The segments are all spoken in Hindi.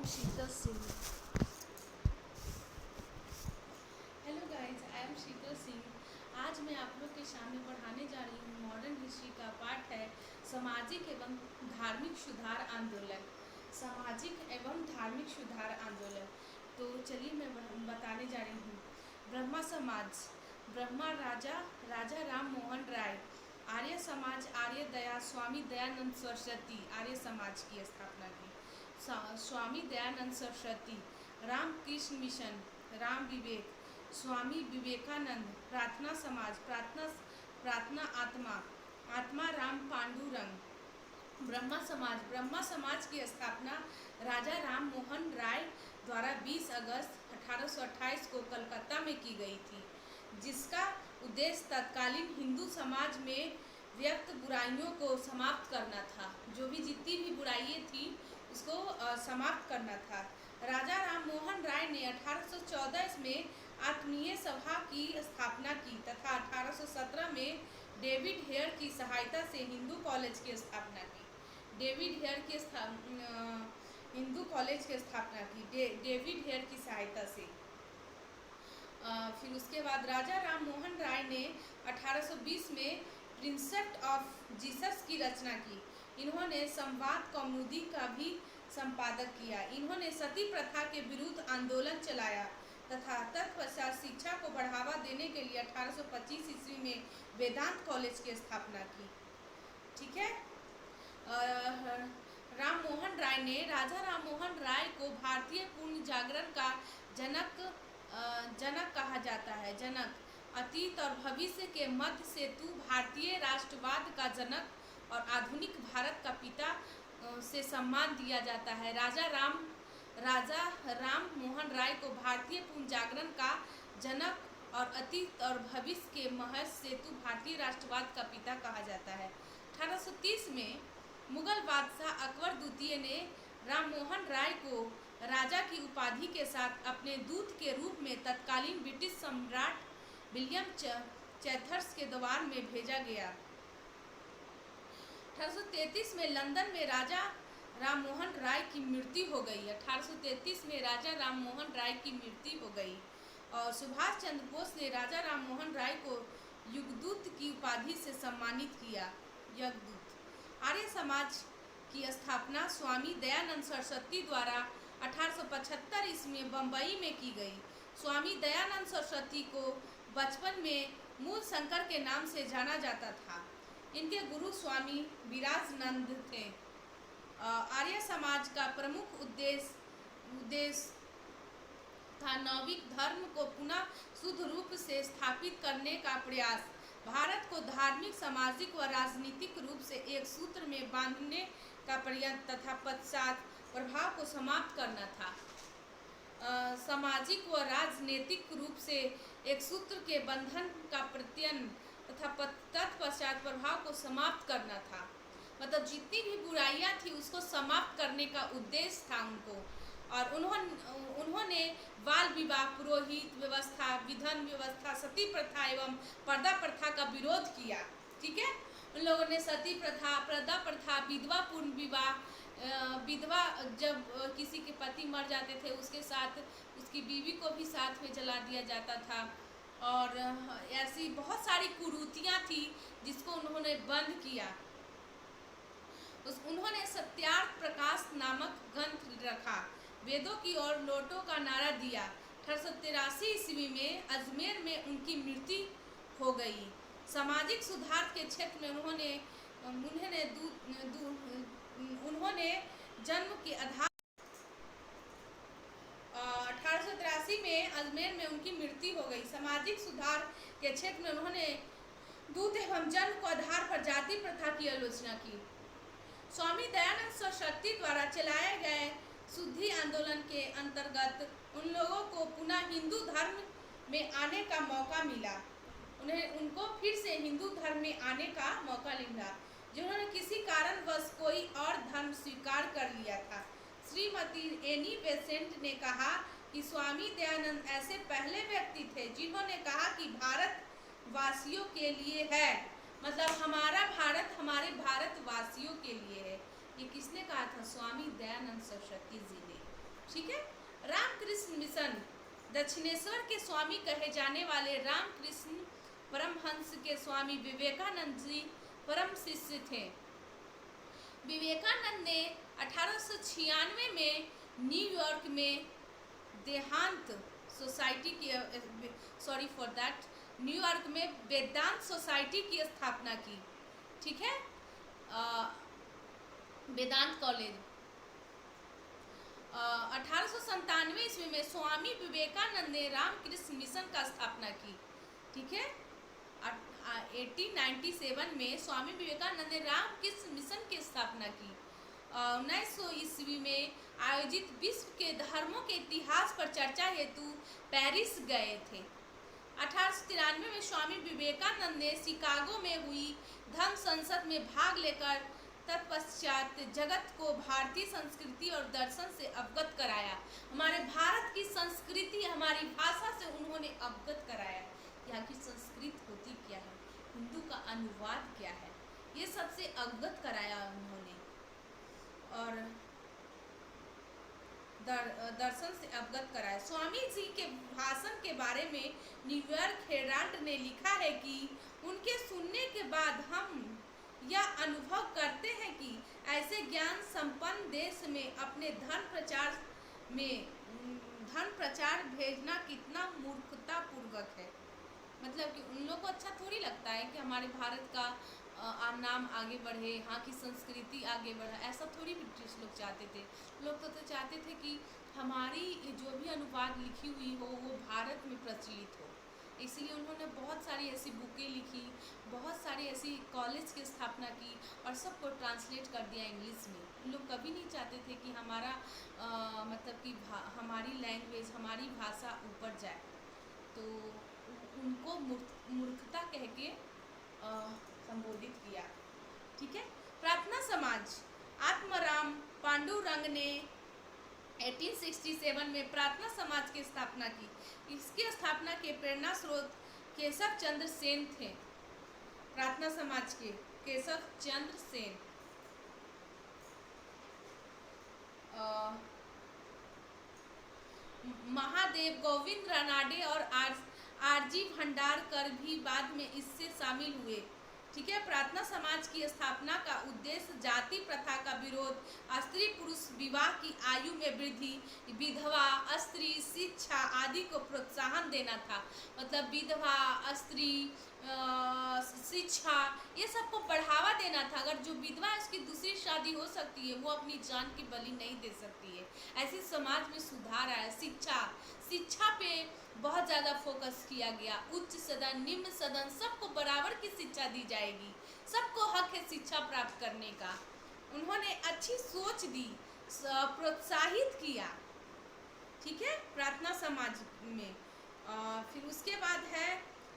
Sheetal Singh. Hello guys, I am Sheetal Singh. आज मैं आप लोग के सामने पढ़ाने जा रही हूँ मॉडर्न हिस्ट्री का पाठ है सामाजिक एवं धार्मिक सुधार आंदोलन। सामाजिक एवं धार्मिक सुधार आंदोलन। तो चलिए मैं बताने जा रही हूँ। ब्रह्मा समाज, ब्रह्मा राजा राजा राम मोहन राय। आर्य समाज, आर्य दया, स्वामी दयानंद सरस्वती आर्य समाज की स्थापना की। स्वामी दयानंद सरस्वती। रामकृष्ण मिशन, राम विवेक, स्वामी विवेकानंद। प्रार्थना समाज, प्रार्थना प्रार्थना आत्मा, आत्मा राम पांडुरंग। ब्रह्मा समाज, ब्रह्मा समाज की स्थापना राजा राम मोहन राय द्वारा 20 अगस्त 1828 को कलकत्ता में की गई थी, जिसका उद्देश्य तत्कालीन हिंदू समाज में व्यक्त बुराइयों को समाप्त करना था। जो भी जितनी भी बुराइयां थी उसको समाप्त करना था। राजा राम मोहन राय ने 1814 में आत्मीय सभा की स्थापना की तथा 1817 में डेविड हेयर की सहायता से हिंदू कॉलेज की स्थापना की। डेविड हेयर की हिंदू कॉलेज की स्थापना की डेविड हेयर की सहायता से। फिर उसके बाद राजा राम मोहन राय ने 1820 में प्रिंसेप ऑफ जीसस की रचना की। इन्होंने संवाद कौमुदी का भी संपादक किया। इन्होंने सती प्रथा के विरुद्ध आंदोलन चलाया तथा तत्पश्चात शिक्षा को बढ़ावा देने के लिए 1825 ईस्वी में वेदांत कॉलेज की स्थापना की। ठीक है। राम मोहन राय ने, राजा राम मोहन राय को भारतीय पूर्ण जागरण का जनक कहा जाता है। जनक, अतीत और भविष्य के मध्य सेतु, भारतीय राष्ट्रवाद का जनक और आधुनिक भारत का पिता से सम्मान दिया जाता है। राजा राम मोहन राय को भारतीय पूर्ण जागरण का जनक और अतीत और भविष्य के मध्य सेतु, भारतीय राष्ट्रवाद का पिता कहा जाता है। 1830 में मुगल बादशाह अकबर द्वितीय ने राम मोहन राय को राजा की उपाधि के साथ अपने दूत के रूप में तत्कालीन ब्रिटिश सम्राट विलियम चैथर्स के दरबार में भेजा गया। 1833 में लंदन में राजा राम मोहन राय की मृत्यु हो गई। 1833 में राजा राम मोहन राय की मृत्यु हो गई और सुभाष चंद्र बोस ने राजा राम मोहन राय को युगदूत की उपाधि से सम्मानित किया। युगदूत। आर्य समाज की स्थापना स्वामी दयानंद सरस्वती द्वारा 1875 ईस्वी में बम्बई में की गई। स्वामी दयानंद सरस्वती को बचपन में मूल शंकर के नाम से जाना जाता था। इनके गुरु स्वामी विराजनंद थे। आर्य समाज का प्रमुख उद्देश्य था नैतिक धर्म को पुनः शुद्ध रूप से स्थापित करने का प्रयास, भारत को धार्मिक, सामाजिक व राजनीतिक रूप से एक सूत्र में बांधने का प्रयत्न तथा पश्चात प्रभाव को समाप्त करना था। सामाजिक व राजनीतिक रूप से एक सूत्र के बंधन का प्रत्ययन तथा तत्पश्चात प्रभाव को समाप्त करना था। मतलब जितनी भी बुराइयां थी उसको समाप्त करने का उद्देश्य था उनको। और उन्होंने बाल विवाह, पुरोहित व्यवस्था, विधन व्यवस्था, सती प्रथा एवं पर्दा प्रथा का विरोध किया। ठीक है। उन लोगों ने सती प्रथा, पर्दा प्रथा, विधवा पूर्ण विवाह, विधवा जब किसी के पति मर जाते थे उसके साथ उसकी बीवी को भी साथ में जला दिया जाता था। और ऐसी बहुत सारी कुरीतियाँ थी जिसको उन्होंने बंद किया। उन्होंने सत्यार्थ प्रकाश नामक ग्रंथ रखा, वेदों की ओर लौटो का नारा दिया। 1883 ईस्वी में अजमेर में उनकी मृत्यु हो गई। सामाजिक सुधार के क्षेत्र में उन्होंने जन्म के आधार 1883 में अजमेर में उनकी मृत्यु हो गई। सामाजिक सुधार के क्षेत्र में उन्होंने दूत एवं जन्म को आधार पर जाति प्रथा की आलोचना की। स्वामी दयानंद सरस्वती द्वारा चलाए गए शुद्धि आंदोलन के अंतर्गत उन लोगों को पुनः हिंदू धर्म में आने का मौका मिला। उनको फिर से हिंदू धर्म में आने का मौका मिला, जिन्होंने किसी कारणवश कोई और धर्म स्वीकार कर लिया था। श्रीमती एनी बेसेंट ने कहा कि स्वामी दयानंद ऐसे पहले व्यक्ति थे जिन्होंने कहा कि भारत वासियों के लिए है। मतलब हमारा भारत हमारे भारतवासियों के लिए है। ये किसने कहा था? स्वामी दयानंद सरस्वती जी ने। ठीक है। रामकृष्ण मिशन, दक्षिणेश्वर के स्वामी कहे जाने वाले रामकृष्ण परमहंस के स्वामी विवेकानंद जी परम शिष्य थे। विवेकानंद ने 1896 में न्यूयॉर्क में देहांत सोसाइटी की न्यूयॉर्क में वेदांत सोसाइटी की स्थापना की। ठीक है, वेदांत कॉलेज। 1897 ईस्वी में स्वामी विवेकानंद ने रामकृष्ण मिशन का स्थापना की। ठीक है, 1897 में स्वामी विवेकानंद ने रामकृष्ण मिशन की स्थापना की। 1900 ईस्वी में आयोजित विश्व के धर्मों के इतिहास पर चर्चा हेतु पेरिस गए थे। 1893 में स्वामी विवेकानंद ने शिकागो में हुई धर्म संसद में भाग लेकर तत्पश्चात जगत को भारतीय संस्कृति और दर्शन से अवगत कराया। हमारे भारत की संस्कृति, हमारी भाषा से उन्होंने अवगत कराया। यहाँ की संस्कृत होती क्या है, हिंदू का अनुवाद क्या है, ये सबसे अवगत कराया उन्होंने। और दर्शन से अवगत कराया। स्वामी जी के भाषण के बारे में न्यूयॉर्क हेराल्ड ने लिखा है कि उनके सुनने के बाद हम यह अनुभव करते हैं कि ऐसे ज्ञान संपन्न देश में अपने धन प्रचार भेजना कितना मूर्खतापूर्वक है। मतलब कि उन लोगों को अच्छा थोड़ी लगता है कि हमारे भारत का नाम आगे बढ़े, यहाँ की संस्कृति आगे बढ़े। ऐसा थोड़ी ब्रिटिश लोग चाहते थे। लोग तो चाहते थे कि हमारी जो भी अनुवाद लिखी हुई हो वो भारत में प्रचलित हो। इसलिए उन्होंने बहुत सारी ऐसी बुकें लिखी, बहुत सारी ऐसी कॉलेज की स्थापना की और सबको ट्रांसलेट कर दिया इंग्लिश में। उन लोग कभी नहीं चाहते थे कि हमारा मतलब कि हमारी लैंग्वेज, हमारी भाषा ऊपर जाए। तो उनको मूर्खता कह के संबोधित किया। ठीक है। प्रार्थना समाज, आत्माराम पांडुरंग ने 1867 में प्रार्थना समाज की स्थापना की। इसकी स्थापना के प्रेरणा स्रोत केशव चंद्र सेन थे। प्रार्थना समाज के केशव चंद्र सेन। महादेव गोविंद रानाडे और आरजी भंडारकर भी बाद में इससे शामिल हुए। ठीक है। प्रार्थना समाज की स्थापना का उद्देश्य जाति प्रथा का विरोध, स्त्री पुरुष विवाह की आयु में वृद्धि, विधवा स्त्री शिक्षा आदि को प्रोत्साहन देना था। मतलब विधवा स्त्री शिक्षा ये सबको बढ़ावा देना था। अगर जो विधवा उसकी दूसरी शादी हो सकती है, वो अपनी जान की बलि नहीं दे सकती है। ऐसे समाज में सुधार आया। शिक्षा पे बहुत ज़्यादा फोकस किया गया। उच्च सदन, निम्न सदन सबको बराबर की शिक्षा दी जाएगी। सबको हक है शिक्षा प्राप्त करने का। उन्होंने अच्छी सोच दी, प्रोत्साहित किया। ठीक है, प्रार्थना समाज में। फिर उसके बाद है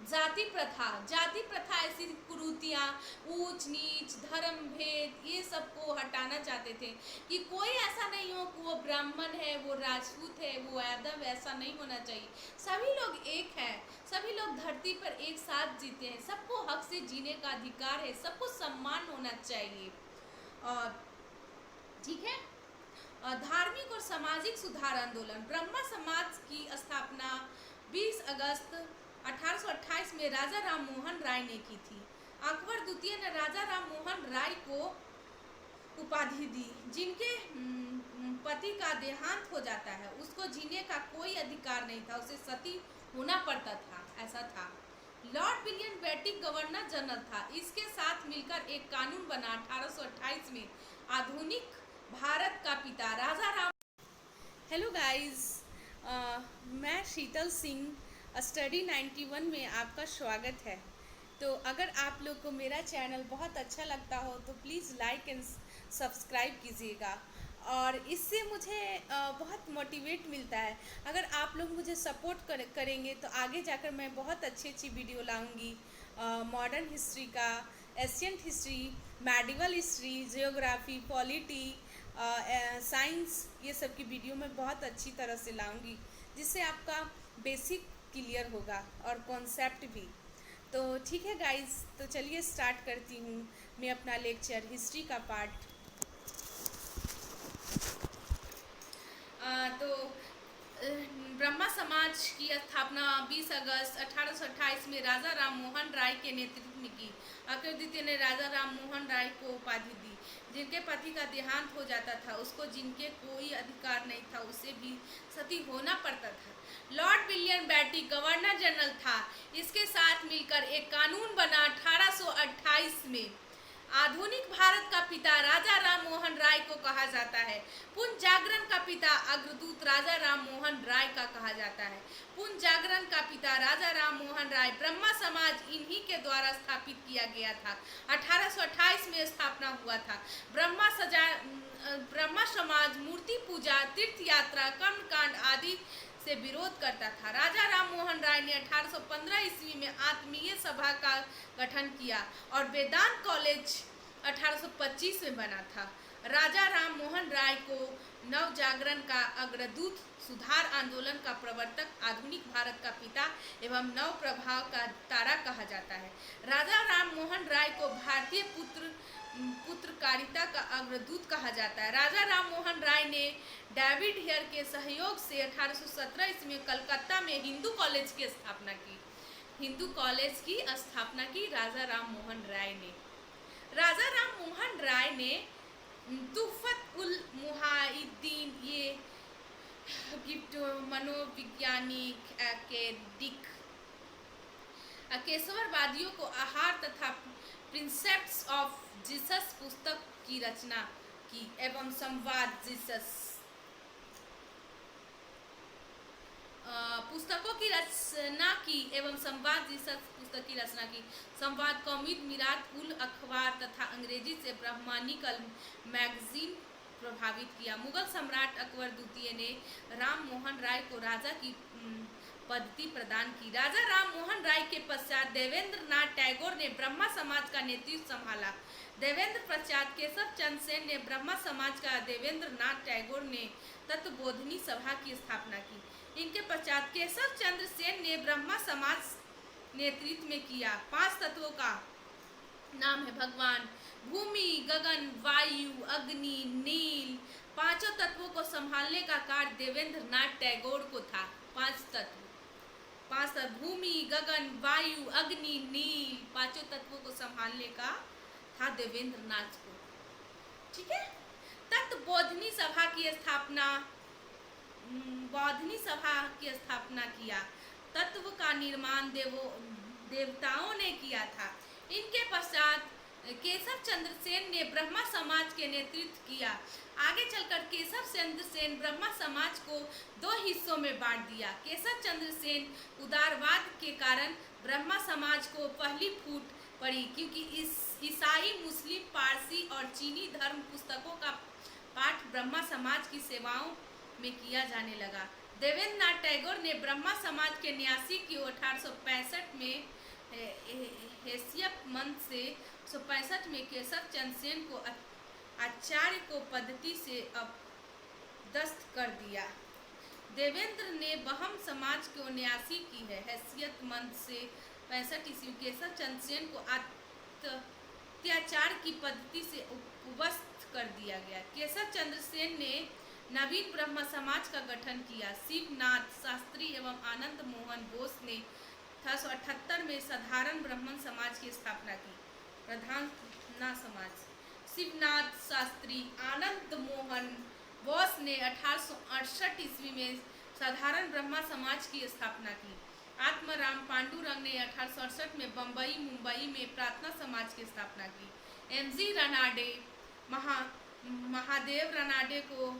जाति प्रथा ऐसी कुरीतियाँ, ऊंच नीच, धर्म भेद, ये सबको हटाना चाहते थे कि कोई ऐसा नहीं हो कि वो ब्राह्मण है, वो राजपूत है, वो यादव, ऐसा नहीं होना चाहिए। सभी लोग एक हैं, सभी लोग धरती पर एक साथ जीते हैं, सबको हक से जीने का अधिकार है, सबको सम्मान होना चाहिए। ठीक है। धार्मिक और सामाजिक सुधार आंदोलन, ब्रह्मा समाज की स्थापना 20 अगस्त 1828 में राजा राम मोहन राय ने की थी। अकबर द्वितीय ने राजा राम मोहन राय को उपाधि दी। जिनके पति का देहांत हो जाता है, उसको जीने का कोई अधिकार नहीं था, उसे सती होना पड़ता था, ऐसा था। Lord William Bentinck governor general था। इसके साथ मिलकर एक कानून बना 1828 में। आधुनिक भारत का पिता राजा राम। हेलो गाइस, मैं शीतल सिंह, स्टडी 91 में आपका स्वागत है। तो अगर आप लोग को मेरा चैनल बहुत अच्छा लगता हो तो प्लीज़ लाइक एंड सब्सक्राइब कीजिएगा, और इससे मुझे बहुत मोटिवेट मिलता है। अगर आप लोग मुझे सपोर्ट करेंगे तो आगे जाकर मैं बहुत अच्छी अच्छी वीडियो लाऊंगी। मॉडर्न हिस्ट्री का, ancient history, medieval history, geography, polity, science, ये सब की वीडियो मैं बहुत अच्छी तरह से लाऊंगी, जिससे आपका बेसिक क्लियर होगा और कॉन्सेप्ट भी। तो ठीक है गाइस, तो चलिए स्टार्ट करती हूँ मैं अपना लेक्चर, हिस्ट्री का पार्ट। तो स्थापना 20 अगस्त 1828 में राजा राम मोहन राय के नेतृत्व में की। अकबर द्वितीय ने राजा राम मोहन राय को उपाधि दी। जिनके पति का देहांत हो जाता था, उसको जिनके कोई अधिकार नहीं था, उसे भी सती होना पड़ता था। Lord William Bentinck governor general था। इसके साथ मिलकर एक कानून बना 1828 में। आधुनिक भारत का पिता राजा राम मोहन राय को कहा जाता है। पुनः जागरण का पिता अग्रदूत राजा राम मोहन राय का कहा जाता है। पुनः जागरण का पिता राजा राम मोहन राय। ब्रह्मा समाज इन्हीं के द्वारा स्थापित किया गया था। 1828 में स्थापना हुआ था। ब्रह्मा समाज मूर्ति पूजा, तीर्थ यात्रा, कर्मकांड आदि से विरोध करता था। राजा राम मोहन राय ने 1815 ईस्वी में आत्मीय सभा का गठन किया और वेदांत कॉलेज 1825 में बना था। राजा राम मोहन राय को नव जागरण का अग्रदूत, सुधार आंदोलन का प्रवर्तक, आधुनिक भारत का पिता एवं नव प्रभाव का तारा कहा जाता है। राजा राम मोहन राय को भारतीय पुत्रकारिता का अग्रदूत कहा जाता है। राजा राम मोहन राय ने डेविड हेयर के सहयोग से 1817 ईस्वी में कलकत्ता में हिंदू कॉलेज की स्थापना की। हिंदू कॉलेज की स्थापना की राजा राम मोहन राय ने। राजा राम मोहन राय ने तुफत उल मुहाइदीन, ये मनोवैज्ञानिक केशववादियों को आहार तथा प्रिंसेप्ट्स ऑफ जीसस पुस्तक की रचना की एवं संवाद जीसस पुस्तकों की रचना की एवं संवाद जीसस पुस्तक की रचना की। संवाद कौमुद, मिरात उल अखबार तथा अंग्रेजी से ब्राह्मणिकल मैगजीन प्रभावित किया। मुगल सम्राट अकबर द्वितीय ने राम मोहन राय को राजा की पदवी प्रदान की। राजा राम मोहन राय के पश्चात देवेंद्र नाथ टैगोर ने ब्रह्मा समाज का नेतृत्व संभाला। देवेंद्र पश्चात केशव चंद्र सेन ने ब्रह्मा समाज का, देवेंद्र नाथ टैगोर ने तत्वबोधिनी सभा की स्थापना की। इनके पश्चात केशव चंद्र सेन ने ब्रह्मा समाज नेतृत्व में किया। 5 तत्वों का नाम है भगवान, भूमि, गगन, वायु, अग्नि, नील। 5 तत्वों को संभालने का कार्य देवेंद्र नाथ टैगोर को था। 5 तत्व, भूमि, गगन, वायु, अग्नि, नील, 5 तत्वों को संभालने का था देवेंद्र नाथ को। ठीक है। तत्वबोधिनी सभा की स्थापना, बोधिनी सभा की स्थापना किया। तत्व का निर्माण देवताओं ने किया था। इनके पश्चात केशव चंद्र सेन ने ब्रह्मा समाज के नेतृत्व किया। आगे चलकर केशव चंद्र सेन ब्रह्मा समाज को 2 हिस्सों में बांट दिया। केशव चंद्र सेन उदारवाद के कारण ब्रह्मा समाज को पहली फूट पड़ी, क्योंकि इस ईसाई, मुस्लिम, पारसी और चीनी धर्म पुस्तकों का पाठ ब्रह्मा समाज की सेवाओं में किया जाने लगा। देवेंद्र नाथ टैगोर ने ब्रह्मा समाज के न्यासी की 1865 में हैसियत मंद से 1965 में केशव चंद्र सेन को आचार्य को पद्धति से अपदस्थ कर दिया। देवेंद्र ने बहम समाज को न्यासी की है। हैसियत मंद से 65 ईस्वी केशव चंद्र सेन को अत्याचार की पद्धति से उपदस्थ कर दिया गया। केशव चंद्र सेन ने नवीन ब्रह्म समाज का गठन किया। शिवनाथ शास्त्री एवं आनंद मोहन बोस ने 1878 में साधारण ब्राह्मण समाज की स्थापना की। प्रधान समाज शिवनाथ शास्त्री, आनंद मोहन बोस ने 1868 ईस्वी में साधारण ब्रह्मा समाज की स्थापना की। आत्माराम पांडुरंग ने 1868 में बम्बई, मुंबई में प्रार्थना समाज की स्थापना की। एमजी रनाडे, महादेव रनाडे को